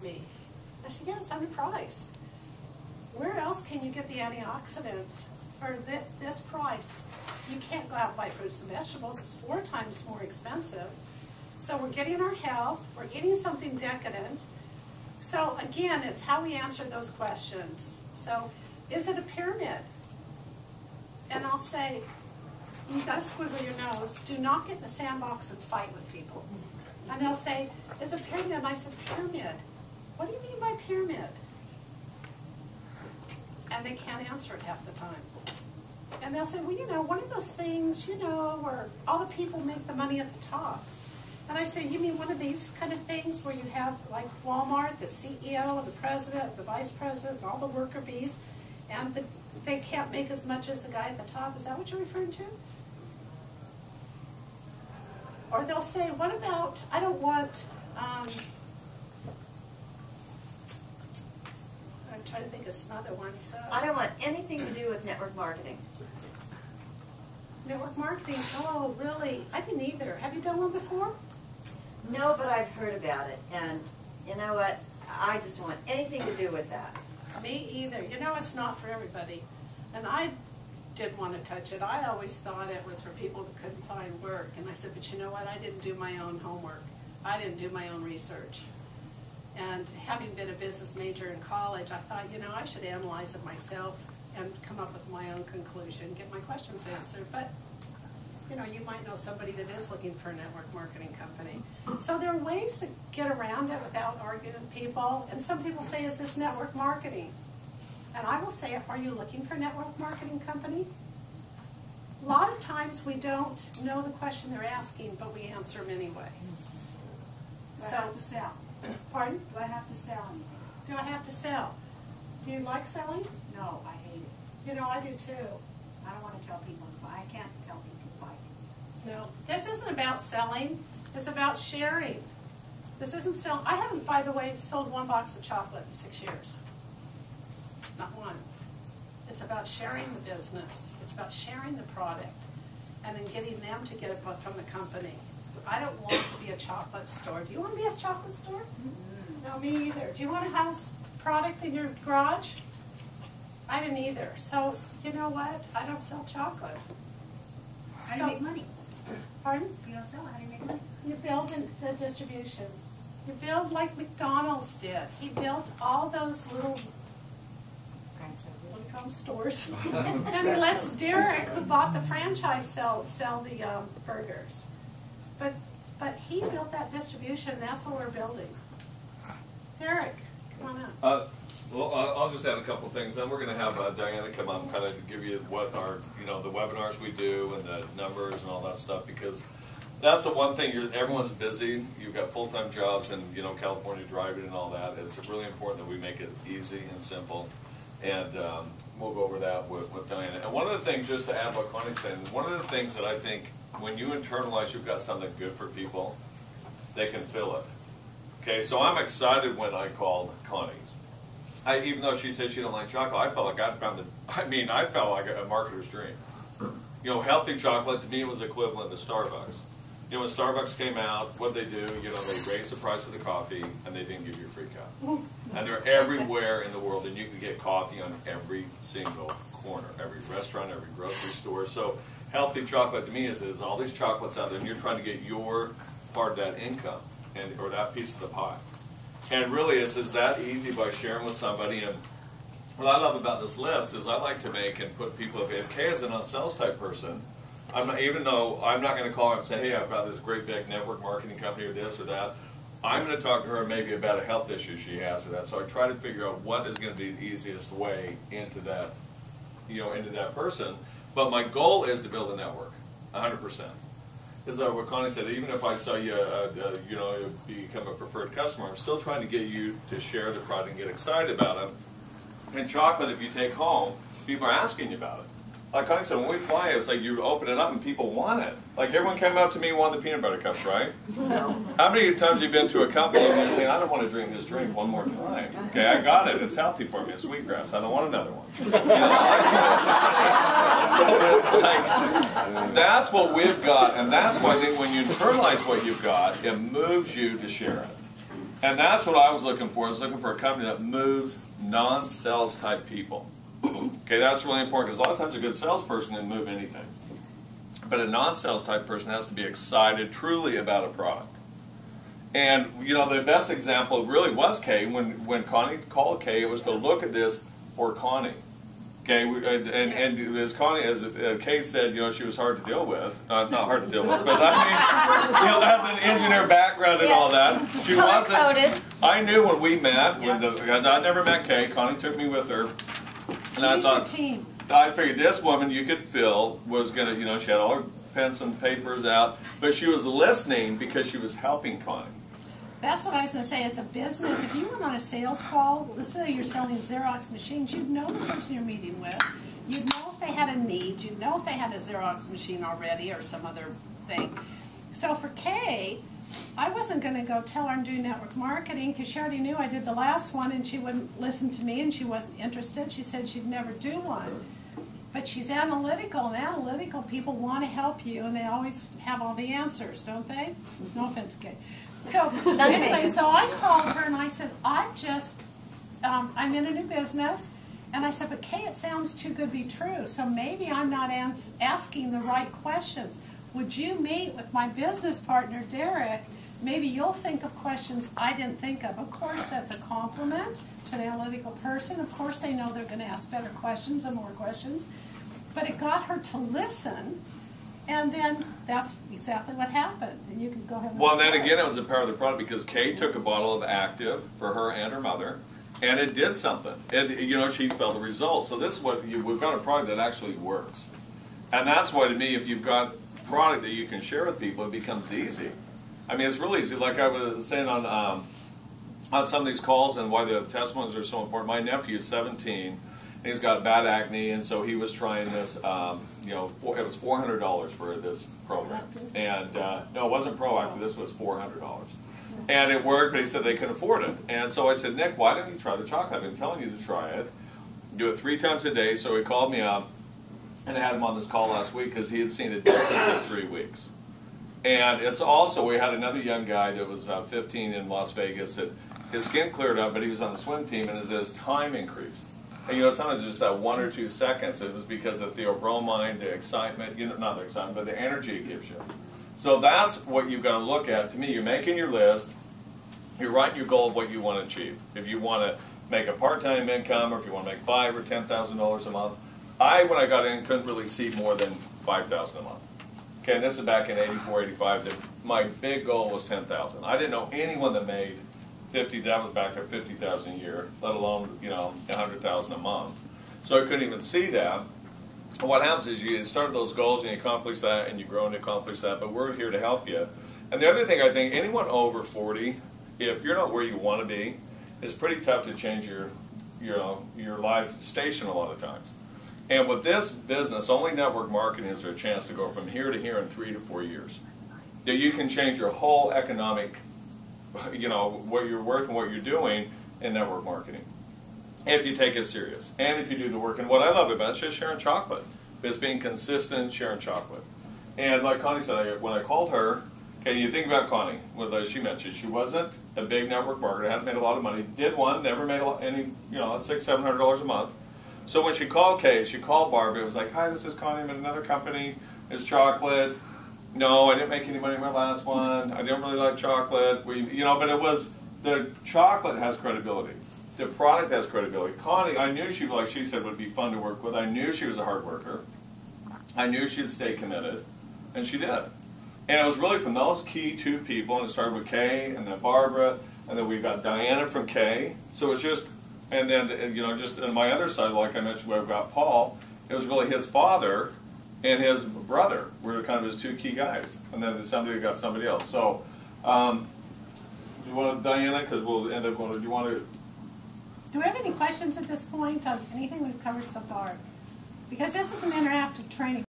me. I said, yeah, it's underpriced. Where else can you get the antioxidants for this price? You can't go out and buy fruits and vegetables. It's 4 times more expensive. So we're getting our health. We're eating something decadent. So again, it's how we answer those questions. So is it a pyramid? And I'll say, you've got to squiggle your nose. Do not get in the sandbox and fight with people. And they'll say, is it a pyramid? And I said, pyramid? What do you mean by pyramid? And they can't answer it half the time. And they'll say, well, you know, one of those things, you know, where all the people make the money at the top. And I say, you mean one of these kind of things where you have, like Walmart, the CEO, the president, the vice president, all the worker bees, and they can't make as much as the guy at the top? Is that what you're referring to? Or they'll say, what about, I don't want, I'm trying to think of some other ones. I don't want anything to do with network marketing. Network marketing, oh, really? I didn't either. Have you done one before? No, but I've heard about it. And you know what? I just don't want anything to do with that. Me either. You know, it's not for everybody. And I didn't want to touch it. I always thought it was for people that couldn't find work. And I said, but you know what? I didn't do my own homework. I didn't do my own research. And having been a business major in college, I thought, you know, I should analyze it myself and come up with my own conclusion, get my questions answered. But, you know, you might know somebody that is looking for a network marketing company. So there are ways to get around it without arguing with people. And some people say, is this network marketing? And I will say, are you looking for a network marketing company? A lot of times we don't know the question they're asking, but we answer them anyway. Do I have to sell? Pardon? Do I have to sell anything? Do I have to sell? Do you like selling? No, I hate it. You know, I do too. I don't want to tell people to buy. I can't tell people to buy things. No. This isn't about selling. It's about sharing. This isn't selling. I haven't, by the way, sold one box of chocolate in 6 years. Not one. It's about sharing the business. It's about sharing the product and then getting them to get it from the company. I don't want to be a chocolate store. Do you want to be a chocolate store? Mm-hmm. No, me either. Do you want to house product in your garage? I didn't either. So, you know what? I don't sell chocolate. How do you make money? Pardon? You don't sell. How do you make money? You build the distribution. You build like McDonald's did. He built all those little stores. And he lets Derrick, who bought the franchise, sell the burgers. But he built that distribution. That's what we're building. Derrick, come on up. Well, I'll just add a couple things. Then we're going to have Diana come up and kind of give you what our, you know, the webinars we do and the numbers and all that stuff, because that's the one thing. Everyone's busy. You've got full-time jobs, and you know, California driving and all that. It's really important that we make it easy and simple. And we'll go over that with Diana. And one of the things, just to add what Connie's saying, one of the things that I think when you internalize you've got something good for people, they can feel it. Okay, so I'm excited when I called Connie. Even though she said she didn't like chocolate, I felt like I felt like a marketer's dream. You know, healthy chocolate to me was equivalent to Starbucks. You know, when Starbucks came out, what they do, you know, they raised the price of the coffee and they didn't give you a free cup. And they're everywhere in the world, and you can get coffee on every single corner, every restaurant, every grocery store. So healthy chocolate to me is all these chocolates out there, and you're trying to get your part of that income or that piece of the pie. And really, it's that easy by sharing with somebody. And what I love about this list is I like to make and put people, if Kay is an on-sales type person, even though I'm not going to call her and say, hey, I've got this great big network marketing company or this or that, I'm going to talk to her maybe about a health issue she has or that. So I try to figure out what is going to be the easiest way into that, you know, into that person. But my goal is to build a network, 100%. Is what Connie said, even if I saw you, you know, become a preferred customer, I'm still trying to get you to share the product and get excited about it. And chocolate, if you take home, people are asking you about it. Like Connie said, when we fly, it's like you open it up and people want it. Like everyone came up to me and wanted the peanut butter cups, right? No. How many times have you been to a company and you think, I don't want to drink this drink one more time? Okay, I got it. It's healthy for me. It's wheatgrass. I don't want another one. You know? So it's like, that's what we've got, and that's why I think when you internalize what you've got, it moves you to share it. And that's what I was looking for. I was looking for a company that moves non-sales type people. Okay, that's really important because a lot of times a good salesperson can move anything. But a non-sales type person has to be excited truly about a product. And, you know, the best example really was Kay. When Connie called Kay, it was to look at this for Connie. Okay, and as Connie, as Kay said, you know, she was hard to deal with. Not hard to deal with, but I mean, you know, has an engineer background and all that. She wasn't. Color-coded. I knew when we met, I never met Kay. Connie took me with her. And I thought, team. I figured this woman you could feel was going to, you know, she had all her pens and papers out, but she was listening because she was helping Connie. That's what I was going to say. It's a business. If you went on a sales call, let's say you're selling Xerox machines, you'd know the person you're meeting with. You'd know if they had a need. You'd know if they had a Xerox machine already or some other thing. So for Kay, I wasn't going to go tell her I'm doing network marketing because she already knew I did the last one and she wouldn't listen to me and she wasn't interested. She said she'd never do one. But she's analytical, and analytical people want to help you, and they always have all the answers, don't they? No offense, Kay. So anyway, so I called her and I said, I'm in a new business. And I said, but Kay, it sounds too good to be true. So maybe I'm not asking the right questions. Would you meet with my business partner, Derrick? Maybe you'll think of questions I didn't think of. Of course, that's a compliment to an analytical person. Of course, they know they're going to ask better questions and more questions. But it got her to listen. And then that's exactly what happened. And you can go ahead and well, then again, it was the power of the product because Kay took a bottle of Active for her and her mother, and it did something. You know, she felt the results. So this is what we've got a product that actually works, and that's why to me, if you've got a product that you can share with people, it becomes easy. I mean, it's really easy. Like I was saying on some of these calls, and why the testimonies are so important. My nephew is 17. He's got bad acne, and so he was trying this. You know, it was $400 for this program, and no, it wasn't Proactive. This was $400, and it worked. But he said they couldn't afford it, and so I said, Nick, why don't you try the chocolate? I've been telling you to try it. Do it 3 times a day. So he called me up, and I had him on this call last week because he had seen a difference in 3 weeks. And it's also we had another young guy that was 15 in Las Vegas that his skin cleared up, but he was on the swim team, and his time increased. And, you know, sometimes just that 1 or 2 seconds, it was because of the theobromine, the excitement, you know, not the excitement, but the energy it gives you. So that's what you've got to look at. To me, you're making your list, you're writing your goal of what you want to achieve. If you want to make a part-time income, or if you want to make $5,000 or $10,000 a month, when I got in, couldn't really see more than $5,000 a month. Okay, and this is back in 84, 85. That my big goal was $10,000. I didn't know anyone that made 50. That was back at 50,000 a year, let alone, you know, 100,000 a month. So I couldn't even see that. And what happens is you start those goals and you accomplish that, and you grow and accomplish that. But we're here to help you. And the other thing I think, anyone over 40, if you're not where you want to be, it's pretty tough to change your life station a lot of times. And with this business, only network marketing is there a chance to go from here to here in 3 to 4 years. That you can change your whole economic, you know, what you're worth and what you're doing in network marketing, if you take it serious and if you do the work. And what I love about it is just sharing chocolate. It's being consistent, sharing chocolate. And like Connie said, when I called her, okay, you think about Connie, as she mentioned, she wasn't a big network marketer, hadn't made a lot of money, did one, never made any, you know, $600, $700 a month. So when she called Kay, she called Barbara, it was like, hi, this is Connie, I'm in another company, it's chocolate. No, I didn't make any money in my last one. I didn't really like chocolate. You know, but it was, the chocolate has credibility. The product has credibility. Connie, I knew she, like she said, would be fun to work with. I knew she was a hard worker. I knew she'd stay committed, and she did. And it was really from those key 2 people, and it started with Kay, and then Barbara, and then we got Diana from Kay. So it's just, and then, you know, just on my other side, like I mentioned, we've got Paul. It was really his father and his brother were kind of his 2 key guys. And then somebody got somebody else. So, do you want to, Diana, because we'll end up going, do you want to? Do we have any questions at this point of anything we've covered so far? Because this is an interactive training.